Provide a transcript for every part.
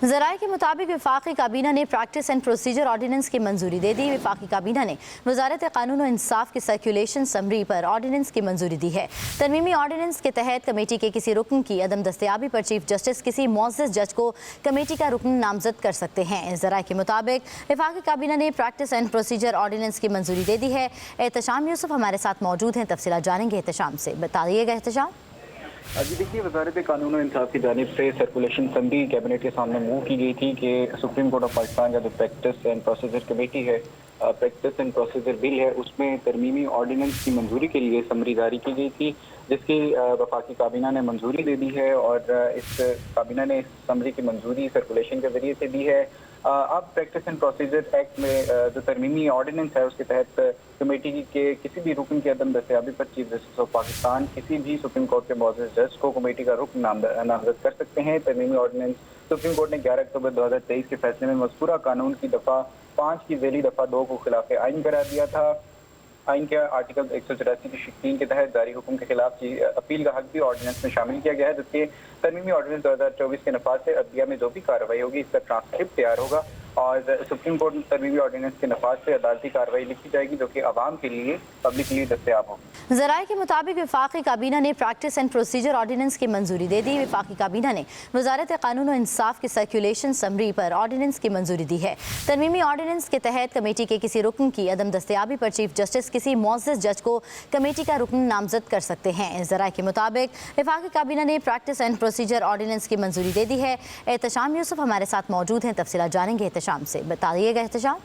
ذرائع کے مطابق وفاقی کابینہ نے پریکٹس اینڈ پروسیجر آرڈیننس کی منظوری دے دی۔ وفاقی کابینہ نے وزارت قانون و انصاف کی سرکولیشن سمری پر آرڈیننس کی منظوری دی ہے۔ ترمیمی آرڈیننس کے تحت کمیٹی کے کسی رکن کی عدم دستیابی پر چیف جسٹس کسی معزز جج کو کمیٹی کا رکن نامزد کر سکتے ہیں۔ ذرائع کے مطابق وفاقی کابینہ نے پریکٹس اینڈ پروسیجر آرڈیننس کی منظوری دے دی ہے۔ احتشام یوسف ہمارے ساتھ موجود ہیں، تفصیلات جانیں گے احتشام سے۔ بتائیے گا احتشام۔ جی دیکھیے، وزارت قانون و انصاف کی جانب سے سرکولیشن سمری کیبنٹ کے سامنے موو کی گئی تھی کہ سپریم کورٹ آف پاکستان کا جو پریکٹس اینڈ پروسیجر کمیٹی ہے، پریکٹس اینڈ پروسیجر بل ہے، اس میں ترمیمی آرڈیننس کی منظوری کے لیے سمری جاری کی گئی تھی، جس کی وفاقی کابینہ نے منظوری دے دی ہے اور اس کابینہ نے اس سمری کی منظوری سرکولیشن کے ذریعے سے دی ہے۔ اب پریکٹس اینڈ پروسیجر ایکٹ میں جو ترمیمی آرڈیننس ہے، اس کے تحت کمیٹی کے کسی بھی رکن کی عدم دستیابی پر چیف جسٹس آف پاکستان کسی بھی سپریم کورٹ کے معزز جج کو کمیٹی کا رکن نامزد کر سکتے ہیں۔ ترمیمی آرڈیننس سپریم کورٹ نے 11 اکتوبر 2023 کے فیصلے میں مذکورہ قانون کی دفعہ 5 کی ذیلی دفعہ 2 کو خلاف آئین قرار دیا تھا۔ آئین کے آرٹیکل 184 کی 3 کے تحت جاری حکم کے خلاف اپیل کا حق بھی آرڈیننس میں شامل کیا گیا ہے، جبکہ ترمیمی آرڈیننس 2024 کے نفاذ سے عدلیہ میں جو بھی کارروائی ہوگی، اس کا ٹرانسکرپٹ تیار ہوگا اور سپریم کورٹ ترمیمی آرڈیننس کے نفاذ سے عدالتی کارروائی لکھی جائے گی، جو کہ عوام کے لیے پبلک کے لیے دستیاب ہوگی۔ ذرائع کے مطابق وفاقی کابینہ نے پریکٹس اینڈ پروسیجر آرڈیننس کی منظوری دے دی۔ وفاقی کابینہ نے وزارت قانون و انصاف کی سرکولیشن سمری پر آرڈیننس کی منظوری دی ہے۔ ترمیمی آرڈیننس کے تحت کمیٹی کے کسی رکن کی عدم دستیابی پر چیف جسٹس کسی معزز جج کو کمیٹی کا رکن نامزد کر سکتے ہیں۔ ذرائع کے مطابق وفاقی کابینہ نے پریکٹس اینڈ پروسیجر آرڈیننس کی منظوری دے دی ہے۔ احتشام یوسف ہمارے ساتھ موجود ہیں، تفصیلات جانیں گے احتشام سے۔ بتائیے گا احتشام۔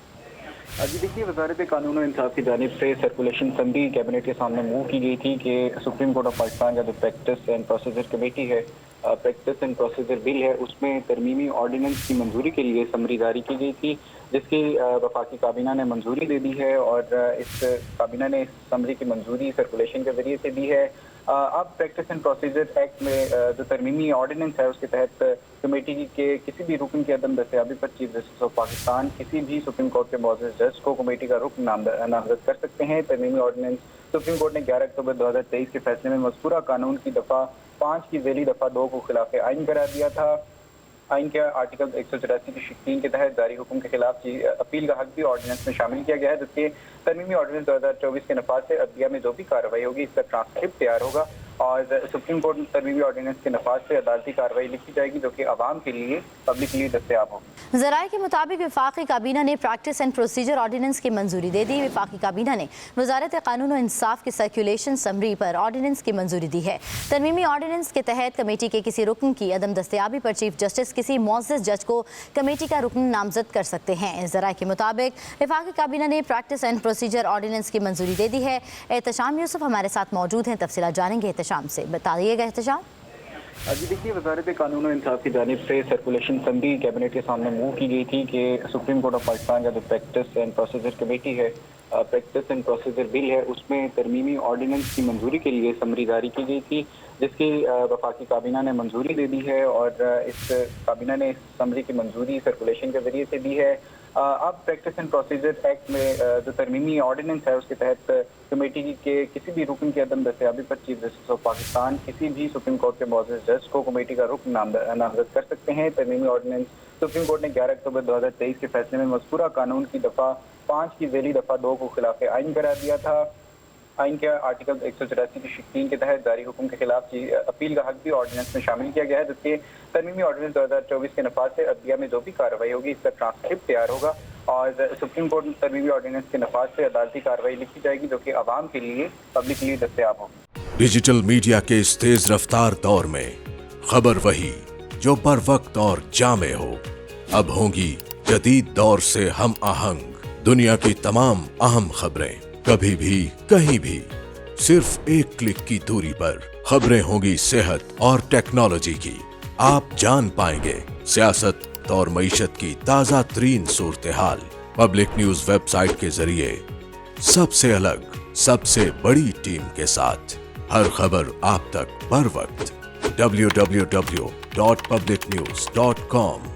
جی دیکھیے، وزارت قانون و انصاف کی جانب سے سرکولیشن سمری کیبنٹ کے سامنے موو کی گئی تھی کہ سپریم کورٹ آف پاکستان کا جو پریکٹس اینڈ پروسیجر کمیٹی ہے، پریکٹس اینڈ پروسیجر بل ہے، اس میں ترمیمی آرڈیننس کی منظوری کے لیے سمری جاری کی گئی تھی، جس کی وفاقی کابینہ نے منظوری دے دی ہے اور اس کابینہ نے اس سمری کی منظوری سرکولیشن کے ذریعے سے دی ہے۔ اب پریکٹس اینڈ پروسیجر ایکٹ میں جو ترمیمی آرڈیننس ہے، اس کے تحت کمیٹی کے کسی بھی رکن کی عدم دستیابی پر چیف جسٹس آف پاکستان کسی بھی سپریم کورٹ کے معزز جج کو کمیٹی کا رکن نامزد کر سکتے ہیں۔ ترمیمی آرڈیننس سپریم کورٹ نے 11 اکتوبر 2023 کے فیصلے میں مذکورہ قانون کی دفعہ 5 کی ذیلی دفعہ 2 کو خلاف آئین قرار دیا تھا۔ آئین کے آرٹیکل 184 کی 3 کے تحت جاری حکم کے خلاف اپیل کا حق بھی آرڈیننس میں شامل کیا گیا ہے، جبکہ ترمیمی آرڈیننس 2024 کے نفاذ سے عدلیہ میں جو بھی کارروائی ہوگی، اس کا ٹرانسکرپٹ تیار ہوگا اور سپریم کورٹ ترمیمی آرڈیننس کے نفاذ سے عدالتی کارروائی لکھی جائے گی، جو کہ عوام کے لیے پبلک کے لیے دستیاب ہوگی۔ ذرائع کے مطابق وفاقی کابینہ نے پریکٹس اینڈ پروسیجر آرڈیننس کی منظوری دے دی۔ وفاقی کابینہ نے وزارت قانون و انصاف کی سرکولیشن سمری پر آرڈیننس کی منظوری دی ہے۔ ترمیمی آرڈیننس کے تحت کمیٹی کے کسی رکن کی عدم دستیابی پر چیف جسٹس کسی معزز جج کو کمیٹی کا رکن نامزد کر سکتے ہیں۔ ذرائع کے مطابق وفاقی کابینہ نے پریکٹس اینڈ پروسیجر آرڈیننس کی منظوری دے دی ہے۔ احتشام یوسف ہمارے ساتھ موجود ہیں، تفصیلات جانیں گے احتشام سے۔ بتائیے گا احتشام۔ جی دیکھیے، وزارت قانون و انصاف کی جانب سے سرکولیشن سمری کیبنٹ کے سامنے موو کی گئی تھی کہ سپریم کورٹ آف پاکستان کا جو پریکٹس اینڈ پروسیجر کمیٹی ہے، پریکٹس اینڈ پروسیجر بل ہے، اس میں ترمیمی آرڈیننس کی منظوری کے لیے سمری جاری کی گئی تھی، جس کی وفاقی کابینہ نے منظوری دے دی ہے اور اس کابینہ نے اس سمری کی منظوری سرکولیشن کے ذریعے سے دی ہے۔ اب پریکٹس اینڈ پروسیجر ایکٹ میں جو ترمیمی آرڈیننس ہے، اس کے تحت کمیٹی کے کسی بھی رکن کی عدم دستیابی پر چیف جسٹس آف پاکستان کسی بھی سپریم کورٹ کے معزز جج کو کمیٹی کا رکن نامزد کر سکتے ہیں۔ ترمیمی آرڈیننس سپریم کورٹ نے 11 اکتوبر 2023 کے فیصلے میں مذکورہ قانون کی دفعہ 5 کی ذیلی دفعہ 2 کو خلاف آئین قرار دیا تھا۔ آئین کے آرٹیکل 184 کی 3 کے تحت جاری حکم کے خلاف اپیل کا حق بھی آرڈیننس میں شامل کیا گیا ہے، جبکہ ترمیمی آرڈیننس 2024 کے نفاذ سے عدلیہ میں جو بھی کارروائی ہوگی، اس کا ٹرانسکرپٹ تیار ہوگا اور سپریم کورٹ ترمیمی آرڈیننس کے نفاذ سے عدالتی کارروائی لکھی جائے گی، جو کہ عوام کے لیے پبلک کے لیے دستیاب ہوگی۔ ڈیجیٹل میڈیا کے اس تیز رفتار دور میں خبر وہی جو بر وقت اور جامع ہو، اب ہوں گی جدید دور سے ہم آہنگ۔ دنیا کی تمام اہم خبریں کبھی بھی کہیں بھی صرف ایک کلک کی دوری پر۔ خبریں ہوں گی صحت اور ٹیکنالوجی کی، آپ جان پائیں گے سیاست اور معیشت کی تازہ ترین صورتحال۔ پبلک نیوز ویب سائٹ کے ذریعے سب سے الگ، سب سے بڑی ٹیم کے ساتھ ہر خبر آپ تک بر وقت۔ www.publicnews.com